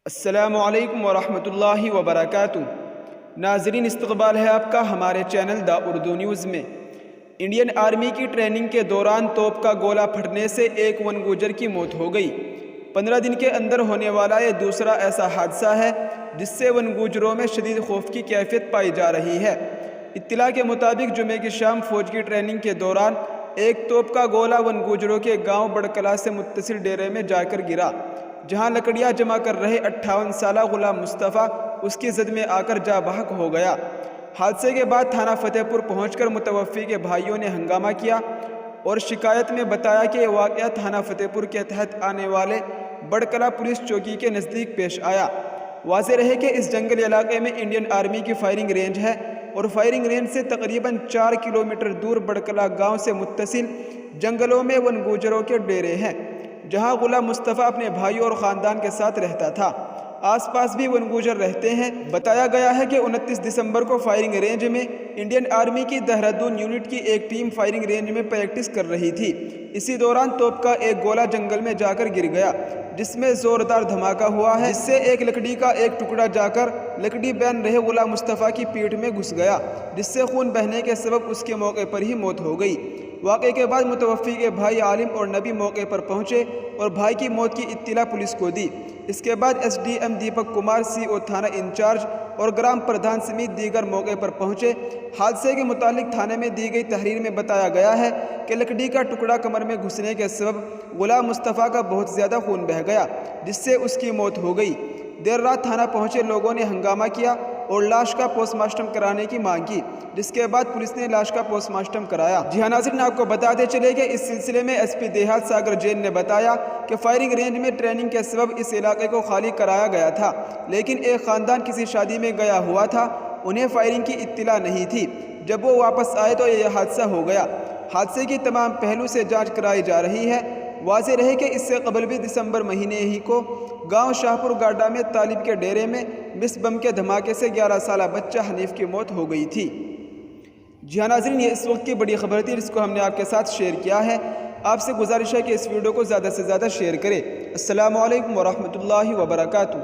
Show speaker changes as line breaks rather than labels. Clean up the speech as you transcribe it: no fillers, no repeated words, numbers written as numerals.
السلام علیکم ورحمۃ اللہ وبرکاتہ۔ ناظرین، استقبال ہے آپ کا ہمارے چینل دا اردو نیوز میں۔ انڈین آرمی کی ٹریننگ کے دوران توپ کا گولہ پھٹنے سے ایک ون گوجر کی موت ہو گئی۔ 15 دن کے اندر ہونے والا یہ دوسرا ایسا حادثہ ہے جس سے ون گوجروں میں شدید خوف کی کیفیت پائی جا رہی ہے۔ اطلاع کے مطابق جمعے کی شام فوج کی ٹریننگ کے دوران ایک توپ کا گولہ ون گوجروں کے گاؤں بڑکلا سے متصل ڈیرے میں جا کر گرا، جہاں لکڑیاں جمع کر رہے 58 سالہ غلام مصطفیٰ اس کی زد میں آ کر جاں بحق ہو گیا۔ حادثے کے بعد تھانہ فتح پور پہنچ کر متوفی کے بھائیوں نے ہنگامہ کیا اور شکایت میں بتایا کہ یہ واقعہ تھانہ فتح پور کے تحت آنے والے بڑکلا پولیس چوکی کے نزدیک پیش آیا۔ واضح رہے کہ اس جنگلی علاقے میں انڈین آرمی کی فائرنگ رینج ہے اور فائرنگ رینج سے تقریباً 4 کلومیٹر دور بڑکلا گاؤں سے متصل جنگلوں میں ون گوجروں کے ڈیرے ہیں، جہاں غلام مصطفیٰ اپنے بھائیوں اور خاندان کے ساتھ رہتا تھا۔ آس پاس بھی ون گوجر رہتے ہیں۔ بتایا گیا ہے کہ 29 دسمبر کو فائرنگ رینج میں انڈین آرمی کی دہرادون یونٹ کی ایک ٹیم فائرنگ رینج میں پریکٹس کر رہی تھی۔ اسی دوران توپ کا ایک گولہ جنگل میں جا کر گر گیا، جس میں زوردار دھماکہ ہوا ہے، جس سے ایک لکڑی کا ایک ٹکڑا جا کر لکڑی بین رہے غلام مصطفیٰ کی پیٹھ میں گھس گیا، جس سے خون بہنے کے سبب اس کے موقع پر ہی موت ہو گئی۔ واقعے کے بعد متوفی کے بھائی عالم اور نبی موقع پر پہنچے اور بھائی کی موت کی اطلاع پولیس کو دی۔ اس کے بعد S D M Deepak Kumar, C O تھانہ انچارج اور گرام پردھان سمیت دیگر موقع پر پہنچے۔ حادثے کے متعلق تھانے میں دی گئی تحریر میں بتایا گیا ہے کہ لکڑی کا ٹکڑا کمر میں گھسنے کے سبب غلام مصطفیٰ کا بہت زیادہ خون بہہ گیا، جس سے اس کی موت ہو گئی۔ دیر رات تھانہ پہنچے لوگوں نے ہنگامہ کیا اور لاش کا پوسٹ مارٹم کرانے کی مانگ کی، جس کے بعد پولیس نے لاش کا پوسٹ مارٹم کرایا۔ جی ہاں ناظرین، آپ کو بتاتے چلے کہ اس سلسلے میں ایس پی دیہات ساگر جین نے بتایا کہ فائرنگ رینج میں ٹریننگ کے سبب اس علاقے کو خالی کرایا گیا تھا، لیکن ایک خاندان کسی شادی میں گیا ہوا تھا، انہیں فائرنگ کی اطلاع نہیں تھی۔ جب وہ واپس آئے تو یہ حادثہ ہو گیا۔ حادثے کی تمام پہلو سے جانچ کرائی جا رہی ہے۔ واضح رہے کہ اس سے قبل بھی دسمبر مہینے ہی کو گاؤں شاہپور گاڈا میں طالب کے ڈیرے میں مس بم کے دھماکے سے 11 سالہ بچہ حنیف کی موت ہو گئی تھی۔ جی ہاں ناظرین، یہ اس وقت کی بڑی خبر تھی جس کو ہم نے آپ کے ساتھ شیئر کیا ہے۔ آپ سے گزارش ہے کہ اس ویڈیو کو زیادہ سے زیادہ شیئر کریں۔ السلام علیکم ورحمۃ اللہ وبرکاتہ۔